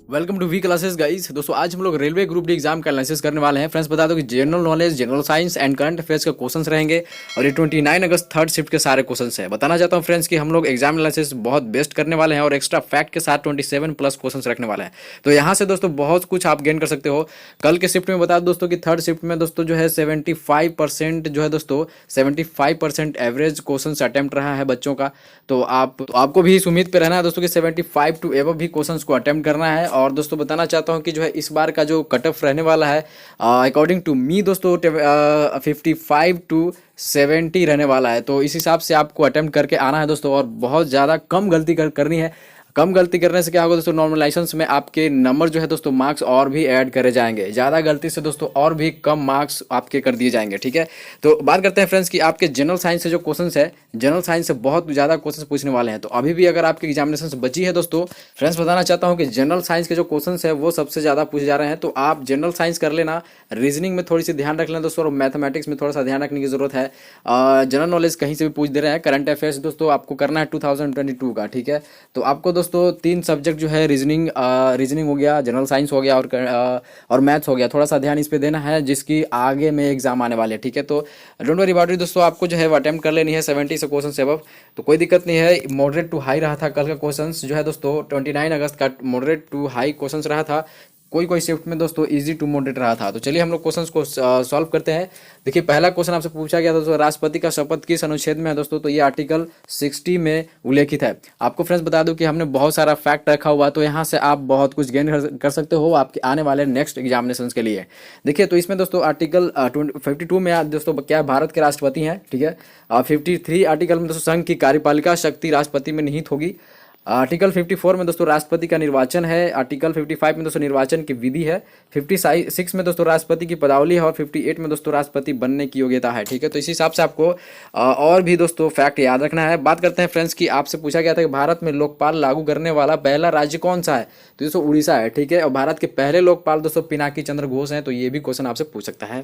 Welcome to V classes guys. दोस्तों आज हम लोग रेलवे ग्रुप डी एग्जाम का एनालिसिस करने वाले हैं। फ्रेंड्स बता दो कि general knowledge, general science and current affairs के क्वेश्चंस रहेंगे और ये 29 अगस्त थर्ड शिफ्ट के सारे क्वेश्चंस हैं। बताना चाहता हूं फ्रेंड्स कि हम लोग एग्जाम एनालिसिस बहुत बेस्ट करने वाले हैं और एक्स्ट्रा फैक्ट के साथ 27 प्लस क्वेश्चंस रखने वाले हैं। तो यहाँ से दोस्तों बहुत कुछ आप गेन कर सकते हो। कल के शिफ्ट में बता दो दोस्तों कि थर्ड शिफ्ट में दोस्तों जो है 75% जो है दोस्तों 75% एवरेज क्वेश्चन अटेम्प्ट रहा है बच्चों का। तो आपको भी इस उम्मीद पे रहना है दोस्तों कि 75 टू एबव भी क्वेश्चंस को अटेम्प्ट करना है। और दोस्तों बताना चाहता हूं कि जो है इस बार का जो कट ऑफ रहने वाला है अकॉर्डिंग टू मी दोस्तों 55 टू 70 रहने वाला है। तो इस हिसाब से आपको अटेम्प्ट करके आना है दोस्तों और बहुत ज़्यादा कम गलती करनी है। कम गलती करने से क्या होगा दोस्तों, नॉर्मलाइजेशन में आपके नंबर जो है दोस्तों मार्क्स और भी ऐड करे जाएंगे। ज़्यादा गलती से दोस्तों और भी कम मार्क्स आपके कर दिए जाएंगे। ठीक है, तो बात करते हैं फ्रेंड्स कि आपके जनरल साइंस से जो क्वेश्चंस है, जनरल साइंस से बहुत ज़्यादा क्वेश्चंस पूछने वाले हैं। तो अभी भी अगर आपकी एग्जामिनेशन बची है दोस्तों, फ्रेंड्स बताना चाहता हूँ कि जनरल साइंस के जो क्वेश्चंस है वो सबसे ज़्यादा पूछे जा रहे हैं। तो आप जनरल साइंस कर लेना, रीजनिंग में थोड़ी सी ध्यान रख लें दोस्तों और मैथमेटिक्स में थोड़ा सा ध्यान रखने की जरूरत है। जनरल नॉलेज कहीं से भी पूछ दे रहे हैं। करंट अफेयर्स दोस्तों आपको करना है 2022 का। ठीक है, तो आपको दोस्तों 3 सब्जेक्ट जो है रीजनिंग हो गया, जनरल साइंस हो गया और मैथ्स हो गया। थोड़ा सा ध्यान इस पे देना है जिसकी आगे में एग्जाम आने वाले हैं। ठीक है, तो डोंट वरी अबाउट इट दोस्तों, आपको जो है वो अटेम्प्ट कर लेनी है 70 से क्वेश्चन से अबव। तो कोई दिक्कत नहीं है। मॉडरेट टू हाई रहा था कल का क्वेश्चन जो है दोस्तों, 29 अगस्त का मॉडरेट टू हाई क्वेश्चन रहा था। कोई शिफ्ट में दोस्तों इजी टू मॉडरेट रहा था। तो चलिए हम लोग क्वेश्चंस को सॉल्व करते हैं। देखिए पहला क्वेश्चन आपसे पूछा गया था दोस्तों, राष्ट्रपति का शपथ किस अनुच्छेद में है दोस्तों, तो ये आर्टिकल 60 में उल्लेखित है। आपको फ्रेंड्स बता दूं कि हमने बहुत सारा फैक्ट रखा हुआ, तो यहाँ से आप बहुत कुछ गेन कर सकते हो आपके आने वाले नेक्स्ट एग्जामिनेशन के लिए। देखिए तो इसमें दोस्तों आर्टिकल 52 में दोस्तों क्या भारत के राष्ट्रपति हैं। ठीक है, 53 आर्टिकल में दोस्तों संघ की कार्यपालिका शक्ति राष्ट्रपति में निहित होगी। आर्टिकल 54 में दोस्तों राष्ट्रपति का निर्वाचन है। आर्टिकल 55 में दोस्तों निर्वाचन की विधि है। 56 में दोस्तों राष्ट्रपति की पदावली है और 58 में दोस्तों राष्ट्रपति बनने की योग्यता है। ठीक है, तो इस हिसाब से आपको और भी दोस्तों फैक्ट याद रखना है। बात करते हैं फ्रेंड्स की आपसे पूछा गया था कि भारत में लोकपाल लागू करने वाला पहला राज्य कौन सा है, तो दोस्तों उड़ीसा है। ठीक है, और भारत के पहले लोकपाल दोस्तों पिनाकी चंद्र घोष हैं। तो ये भी क्वेश्चन आपसे पूछ सकता है।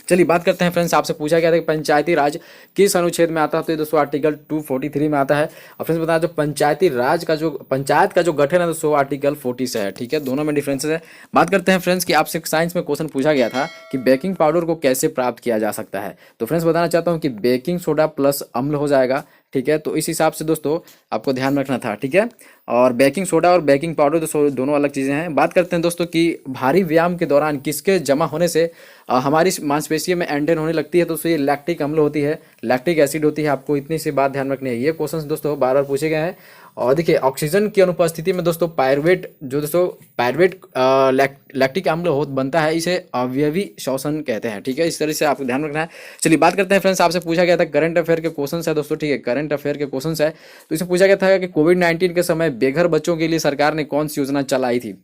चलिए बात करते हैं फ्रेंड्स, आपसे पूछा गया था कि पंचायती राज किस अनुच्छेद में आता है, तो ये दोस्तों आर्टिकल 243 में आता है। और फ्रेंड्स बताया जो पंचायती राज का जो पंचायत का जो गठन है दोस्तों आर्टिकल 40 से है। ठीक है, दोनों में डिफरेंसेस है। बात करते हैं फ्रेंड्स कि आपसे साइंस में क्वेश्चन पूछा गया था कि बेकिंग पाउडर को कैसे प्राप्त किया जा सकता है। तो फ्रेंड्स बताना चाहता हूँ कि बेकिंग सोडा प्लस अम्ल हो जाएगा। ठीक है, तो इस हिसाब से दोस्तों आपको ध्यान रखना था। ठीक है, और बेकिंग सोडा और बेकिंग पाउडर दोस्तों दोनों अलग चीज़ें हैं। बात करते हैं दोस्तों कि भारी व्यायाम के दौरान किसके जमा होने से हमारी मांसपेशियों में एंटेन होने लगती है, तो दोस्तों ये लैक्टिक अम्ल होती है, लैक्टिक एसिड होती है। आपको इतनी सी बात ध्यान रखनी है। ये क्वेश्चन दोस्तों बार बार पूछे गए हैं। और देखिए ऑक्सीजन की अनुपस्थिति में दोस्तों पायरुवेट जो दोस्तों पायरुवेट लैक्टिक अम्ल बनता है, इसे अवयवी श्वसन कहते हैं। ठीक है, इस तरह से आपको ध्यान रखना है। चलिए बात करते हैं फ्रेंड्स, आपसे पूछा गया था करंट अफेयर के क्वेश्चन है दोस्तों। ठीक है, करंट अफेयर के क्वेश्चन है। तो इसे पूछा गया था कि कोविड-19 के समय बेघर बच्चों के लिए सरकार ने कौन सी योजना चलाई थी।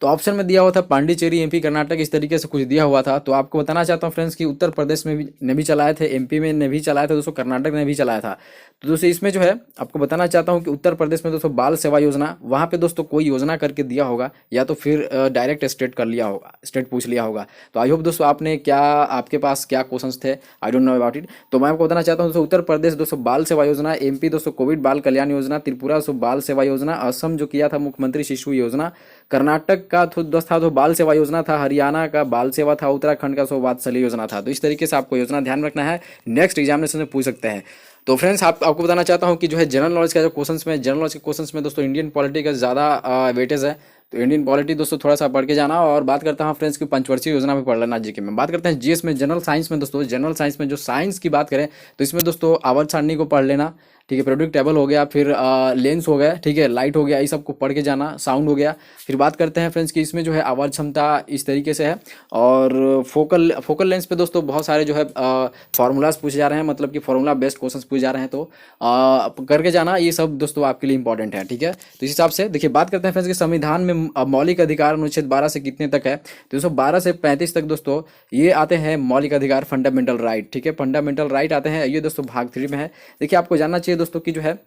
तो ऑप्शन में दिया हुआ था पांडिचेरी, एमपी, कर्नाटक, इस तरीके से कुछ दिया हुआ था। तो आपको बताना चाहता हूँ फ्रेंड्स कि उत्तर प्रदेश में भी ने भी चलाए थे, एमपी में ने भी चलाया था दोस्तों, कर्नाटक ने भी चलाया था। तो दोस्तों इसमें जो है आपको बताना चाहता हूँ कि उत्तर प्रदेश में दोस्तों बाल सेवा योजना, वहाँ पे दोस्तों कोई योजना करके दिया होगा या तो फिर डायरेक्ट स्टेट कर लिया होगा, स्टेट पूछ लिया होगा। तो आई होप दोस्तों आपने क्या आपके पास क्या क्वेश्चन थे, I don't know about it. तो मैं आपको बताना चाहता हूँ दोस्तों उत्तर प्रदेश दोस्तों बाल सेवा योजना, एमपी दोस्तों कोविड बाल कल्याण योजना, त्रिपुरा दोस्तों बाल सेवा योजना, असम जो किया था मुख्यमंत्री शिशु योजना, कर्नाटक का दोस्त था तो बाल सेवा योजना था, हरियाणा का बाल सेवा था, उत्तराखंड का वात्सल्य योजना था। तो इस तरीके से आपको योजना ध्यान रखना है, नेक्स्ट एग्जामिनेशन में पूछ सकते हैं। तो फ्रेंड्स आपको बताना चाहता हूं कि जो है जनरल नॉलेज का जो क्वेश्चंस में, जनरल नॉलेज के क्वेश्चंस में दोस्तों इंडियन पॉलिटी का ज़्यादा वेटेज है। तो इंडियन पॉलिटी दोस्तों थोड़ा सा पढ़ के जाना। और बात करता हूँ फ्रेंड्स की पंचवर्षीय योजना में पढ़ लेना जीके में। बात करते हैं जीएस में, जनरल साइंस में दोस्तों, जनरल साइंस में जो साइंस की बात करें तो इसमें दोस्तों आवर्त सारणी को पढ़ लेना। ठीक है, पीरियोडिक टेबल हो गया, फिर लेंस हो गया, ठीक है, लाइट हो गया, ये सबको पढ़ के जाना, साउंड हो गया। फिर बात करते हैं फ्रेंड्स कि इसमें जो है आवाज क्षमता इस तरीके से है। और फोकल लेंस पे दोस्तों बहुत सारे जो है फार्मूलाज पूछे जा रहे हैं, मतलब कि फार्मूला बेस्ड क्वेश्चंस पूछे जा रहे हैं। तो करके जाना, ये सब दोस्तों आपके लिए इंपॉर्टेंट है। ठीक है, तो इस हिसाब से देखिए बात करते हैं फ्रेंड्स कि संविधान में मौलिक अधिकार अनुच्छेद 12 से कितने तक है, तो दोस्तों 12 से 35 तक दोस्तों ये आते हैं मौलिक अधिकार, फंडामेंटल राइट। ठीक है, फंडामेंटल राइट आते हैं, ये दोस्तों भाग 3 में है। देखिए आपको जानना चाहिए दोस्तों कि जो है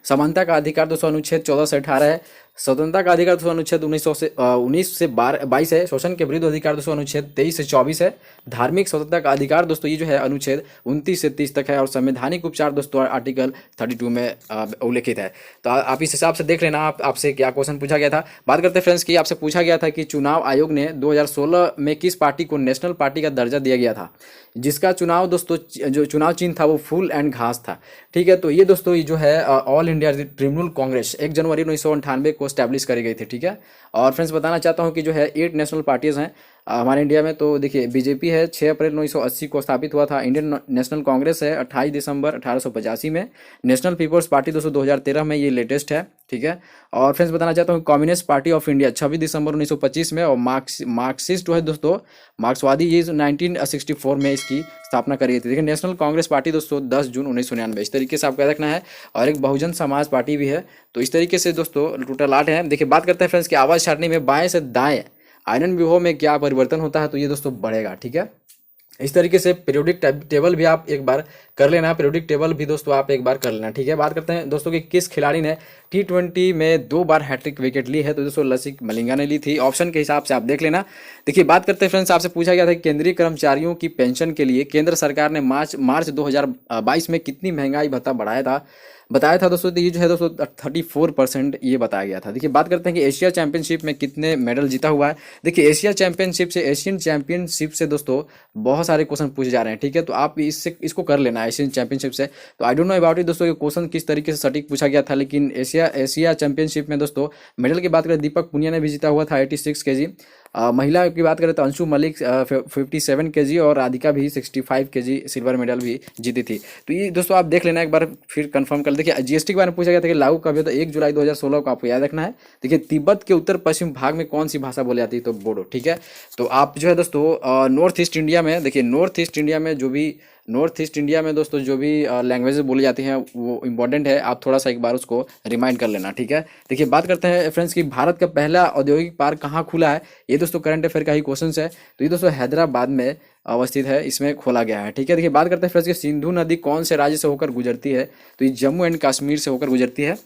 समानता का अधिकार दोस्तों अनुच्छेद 14 से 18 है। स्वतंत्रता का अधिकार दोस्तों अनुच्छेद 19 से 22 है। शोषण के विरुद्ध अधिकार दोस्तों अनुच्छेद 23 से 24 है। धार्मिक स्वतंत्रता का अधिकार दोस्तों ये जो है अनुच्छेद 29 से 30 तक है। और संवैधानिक उपचार दोस्तों आर्टिकल 32 में उल्लेखित है। तो आप इस हिसाब से देख लेना आपसे क्या क्वेश्चन पूछा गया था। बात करते हैं फ्रेंड्स की आपसे पूछा गया था कि चुनाव आयोग ने 2016 में किस पार्टी को नेशनल पार्टी का दर्जा दिया गया था, जिसका चुनाव दोस्तों जो चुनाव चिन्ह था वो फूल एंड घास था। ठीक है, तो ये दोस्तों ये जो है ऑल इंडिया तृणमूल कांग्रेस 1 जनवरी 1998 को स्टैब्लिश करी गई थी। ठीक है, और फ्रेंड्स बताना चाहता हूँ कि जो है 8 नेशनल पार्टीज़ हैं हमारे इंडिया में। तो देखिए बीजेपी है 6 अप्रैल 1980 को स्थापित हुआ था। इंडियन नेशनल कांग्रेस है 28 दिसंबर 1885 में। नेशनल पीपल्स पार्टी दोस्तों 2013 में, ये लेटेस्ट है। ठीक है, और फ्रेंड्स बताना चाहता हूँ कम्युनिस्ट पार्टी ऑफ इंडिया 26 दिसंबर 1925 में। और मार्क्सिस्ट जो है दोस्तों मार्क्सवादी, ये 1964 में इसकी स्थापना करी गई थी। देखिए नेशनल कांग्रेस पार्टी दोस्तों 10 जून 1999, इस तरीके से आपको याद रखना है। और एक बहुजन समाज पार्टी भी है। तो इस तरीके से दोस्तों टोटल 8 है। देखिए बात करते हैं फ्रेंड्स की आवाज सारणी में बाएं से दाएं आयनन व्यूहों में क्या परिवर्तन होता है, तो ये दोस्तों बढ़ेगा। ठीक है, इस तरीके से पीरियोडिक टेबल भी आप एक बार कर लेना। पीरियोडिक टेबल भी दोस्तों आप एक बार कर लेना। ठीक है, बात करते हैं दोस्तों कि किस खिलाड़ी ने T20 में 2 बार हैट्रिक विकेट ली है, तो दोस्तों लसित मलिंगा ने ली थी। ऑप्शन के हिसाब से आप देख लेना। देखिए बात करते हैं फ्रेंड्स, आपसे पूछा गया था कि केंद्रीय कर्मचारियों की पेंशन के लिए केंद्र सरकार ने मार्च 2022 में कितनी महंगाई भत्ता बताया था दोस्तों। तो ये जो है दोस्तों 34% ये बताया गया था। देखिए बात करते हैं कि एशिया चैंपियनशिप में कितने मेडल जीता हुआ है। देखिए एशिया चैंपियनशिप से, एशियन चैंपियनशिप से दोस्तों बहुत सारे क्वेश्चन पूछे जा रहे हैं। ठीक है, तो आप इसको कर लेना एशियन चैंपियनशिप से। तो I don't know about it दोस्तों ये क्वेश्चन किस तरीके से सटीक पूछा गया था, लेकिन एशिया चैंपियनशिप में दोस्तों मेडल की बात करें दीपक पुनिया ने भी जीता हुआ था 86 kg। महिला की बात करें तो अंशु मलिक 57 kg और राधिका भी 65 kg सिल्वर मेडल भी जीती थी। तो ये दोस्तों आप देख लेना एक बार, फिर कंफर्म कर। देखिए जीएसटी के बारे में पूछा गया था कि लागू कब हुआ, तो 1 जुलाई 2016 को आपको याद रखना है। देखिए तिब्बत के उत्तर पश्चिम भाग में कौन सी भाषा बोली जाती है, तो बोडो। ठीक है, तो आप जो है दोस्तों नॉर्थ ईस्ट इंडिया में, देखिए नॉर्थ ईस्ट इंडिया में दोस्तों जो भी लैंग्वेजेस बोली जाती हैं वो इंपॉर्टेंट है, आप थोड़ा सा एक बार उसको रिमाइंड कर लेना। ठीक है, देखिए बात करते हैं फ्रेंड्स कि भारत का पहला औद्योगिक पार्क कहाँ खुला है। ये दोस्तों करंट अफेयर का ही क्वेश्चन है। तो ये दोस्तों हैदराबाद में अवस्थित है, इसमें खोला गया है। ठीक है, देखिए बात करते हैं फ्रेंड्स कि सिंधु नदी कौन से राज्य से होकर गुजरती है, तो ये जम्मू एंड कश्मीर से होकर गुजरती है।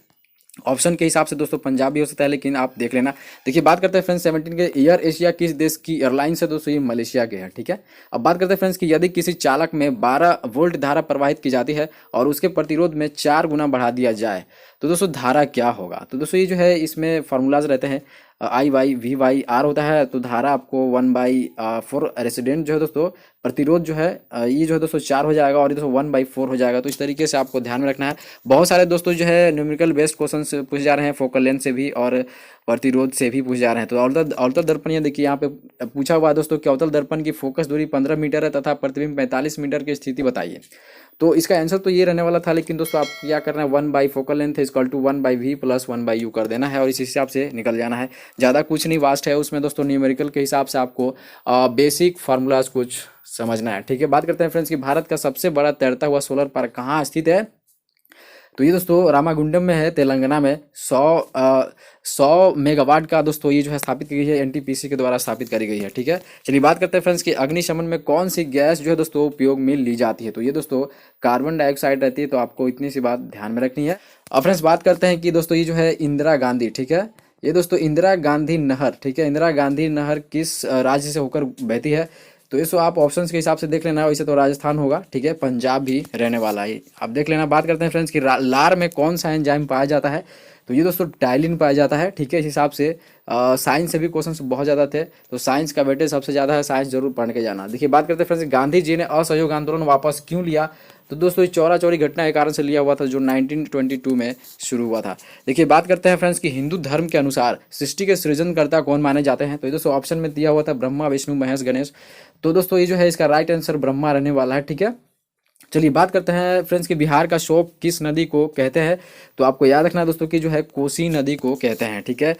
ऑप्शन के हिसाब से दोस्तों पंजाब भी हो सकता है, लेकिन आप देख लेना। देखिए बात करते हैं फ्रेंड्स 17 के एयर एशिया किस देश की एयरलाइंस है, दोस्तों ये मलेशिया के है। ठीक है, अब बात करते हैं फ्रेंड्स कि यदि किसी चालक में 12 वोल्ट धारा प्रवाहित की जाती है और उसके प्रतिरोध में 4 गुना बढ़ा दिया जाए, तो दोस्तों धारा क्या होगा। तो दोस्तों ये जो है इसमें फार्मूलाज रहते हैं, I/V/R होता है। तो धारा आपको 1/4 रेसिडेंट जो है दोस्तों प्रतिरोध जो है ये जो है दोस्तों 4 हो जाएगा और ये दोस्तों 1/4 हो जाएगा। तो इस तरीके से आपको ध्यान में रखना है। बहुत सारे दोस्तों जो है न्यूमेरिकल बेस्ड क्वेश्चन पूछे जा रहे हैं, फोकल लेंथ से भी और प्रतिरोध से भी पूछे जा रहे हैं। तो अवतल दर्पण ये देखिए यहाँ पे पूछा हुआ है दोस्तों कि अवतल दर्पण की फोकस दूरी 15 मीटर है तथा प्रतिबिंब 45 मीटर की स्थिति बताइए। तो इसका आंसर तो ये रहने वाला था, लेकिन दोस्तों आप क्या करना है 1 focal length equal to 1/v + 1/u कर देना है और इस हिसाब से निकल जाना है। ज़्यादा कुछ नहीं वास्ट है उसमें दोस्तों, न्यूमेरिकल के हिसाब से आपको बेसिक फार्मूलाज कुछ समझना है। ठीक है, बात करते हैं फ्रेंड्स कि भारत का सबसे बड़ा तैरता हुआ सोलर पार्क कहाँ स्थित है। तो ये दोस्तों रामागुंडम में है, तेलंगाना में। 100 मेगावाट का दोस्तों ये जो है स्थापित की गई है, एनटीपीसी के द्वारा स्थापित करी गई है। ठीक है, चलिए बात करते हैं फ्रेंड्स कि अग्निशमन में कौन सी गैस जो है दोस्तों उपयोग में ली जाती है। तो ये दोस्तों कार्बन डाइऑक्साइड रहती है। तो आपको इतनी सी बात ध्यान में रखनी है। अब फ्रेंड्स बात करते हैं कि दोस्तों ये जो है इंदिरा गांधी, ठीक है, ये दोस्तों इंदिरा गांधी नहर, ठीक है, इंदिरा गांधी नहर किस राज्य से होकर बहती है। तो इसको आप ऑप्शंस के हिसाब से देख लेना। वैसे तो राजस्थान होगा, ठीक है, पंजाब भी रहने वाला है, आप देख लेना। बात करते हैं फ्रेंड्स कि लार में कौन सा एंजाइम पाया जाता है। तो ये दोस्तों टाइलिन पाया जाता है। ठीक है, इस हिसाब से साइंस से भी क्वेश्चंस बहुत ज़्यादा थे, तो साइंस का वेटेज सबसे ज़्यादा है, साइंस जरूर पढ़ के जाना। देखिए बात करते हैं फ्रेंड्स गांधी जी ने असहयोग आंदोलन वापस क्यों लिया। तो दोस्तों चौरा चौरी घटना के कारण से लिया हुआ था, जो 1922 में शुरू हुआ था। देखिए बात करते हैं फ्रेंड्स कि हिंदू धर्म के अनुसार सृष्टि के सृजनकर्ता कौन माने जाते हैं। तो ये दोस्तों ऑप्शन में दिया हुआ था ब्रह्मा विष्णु महेश गणेश। तो दोस्तों ये जो है इसका राइट आंसर ब्रह्मा रहने वाला है। ठीक है, चलिए बात करते हैं फ्रेंड्स कि बिहार का शोक किस नदी को कहते हैं। तो आपको याद रखना दोस्तों कि जो है कोसी नदी को कहते हैं। ठीक है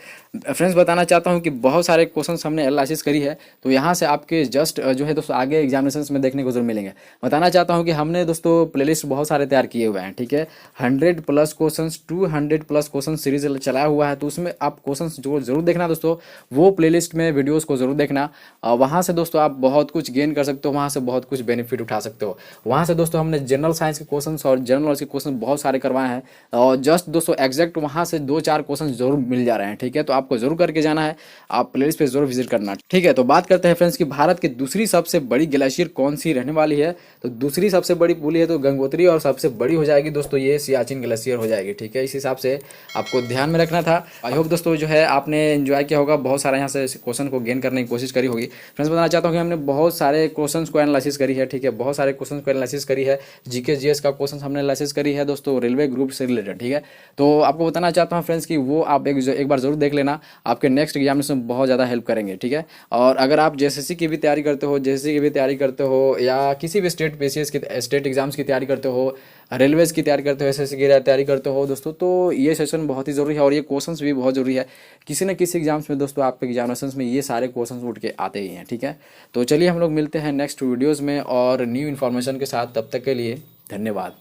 फ्रेंड्स, बताना चाहता हूं कि बहुत सारे क्वेश्चंस हमने एनालिसिस करी है, तो यहां से आपके जस्ट जो है दोस्तों आगे एग्जामिनेशंस में देखने को जरूर मिलेंगे। बताना चाहता हूं कि हमने दोस्तों प्लेलिस्ट बहुत सारे तैयार किए हुए हैं। ठीक है, 100+ क्वेश्चन, 200+ क्वेश्चन सीरीज चलाया हुआ है, तो उसमें आप क्वेश्चन जो जरूर देखना दोस्तों, वो प्लेलिस्ट में वीडियोज़ को जरूर देखना। वहाँ से दोस्तों आप बहुत कुछ गेन कर सकते हो, वहाँ से बहुत कुछ बेनिफिट उठा सकते हो। वहाँ से दोस्तों दोस्तों हमने जनरल साइंस के क्वेश्चन और जनरल नॉलेज के क्वेश्चन बहुत सारे करवाए हैं, और जस्ट दोस्तों एग्जैक्ट वहाँ से 2-4 क्वेश्चन जरूर मिल जा रहे हैं। ठीक है, तो आपको जरूर करके जाना है, आप प्लेलिस्ट पे जरूर विजिट करना। ठीक है, तो बात करते हैं फ्रेंड्स कि भारत की दूसरी सबसे बड़ी ग्लेशियर कौन सी रहने वाली है। तो दूसरी सबसे बड़ी बोली है तो गंगोत्री, और सबसे बड़ी हो जाएगी दोस्तों ये सियाचिन ग्लेशियर हो जाएगी। ठीक है, इस हिसाब से आपको ध्यान में रखना था। आई होप दोस्तों जो है आपने एंजॉय किया होगा, बहुत सारा यहाँ से क्वेश्चन को गेन करने की कोशिश करी होगी। फ्रेंड्स बताना चाहता हूँ कि हमने बहुत सारे क्वेश्चंस को एनालिसिस करी है। ठीक है, बहुत सारे क्वेश्चन को एनालिसिस करी है, जीके जीएस का क्वेश्चन हमने एनालिसिस करी है दोस्तों, रेलवे ग्रुप से रिलेटेड। ठीक है, तो आपको बताना चाहता हूँ फ्रेंड्स कि वो आप एक बार जरूर देख लेना, आपके नेक्स्ट एग्जामिनेशन में बहुत ज़्यादा हेल्प करेंगे। ठीक है, और अगर आप जेएसएससी की भी तैयारी करते हो, जेएसएससी की भी तैयारी करते हो, या किसी भी स्टेट पीसीएस की स्टेट एग्जाम्स की तैयारी करते हो, रेलवेज की तैयारी करते हो, एसएससी की तैयारी करते हो दोस्तों, तो ये सेशन बहुत ही ज़रूरी है, और ये क्वेश्चंस भी बहुत ज़रूरी है। किसी न किसी एग्जाम्स में दोस्तों आपके एग्जामिनेशंस में ये सारे क्वेश्चंस उठ के आते ही हैं। ठीक है, तो चलिए हम लोग मिलते हैं नेक्स्ट वीडियोज़ में और न्यू इन्फॉर्मेशन के साथ। तब तक के लिए धन्यवाद।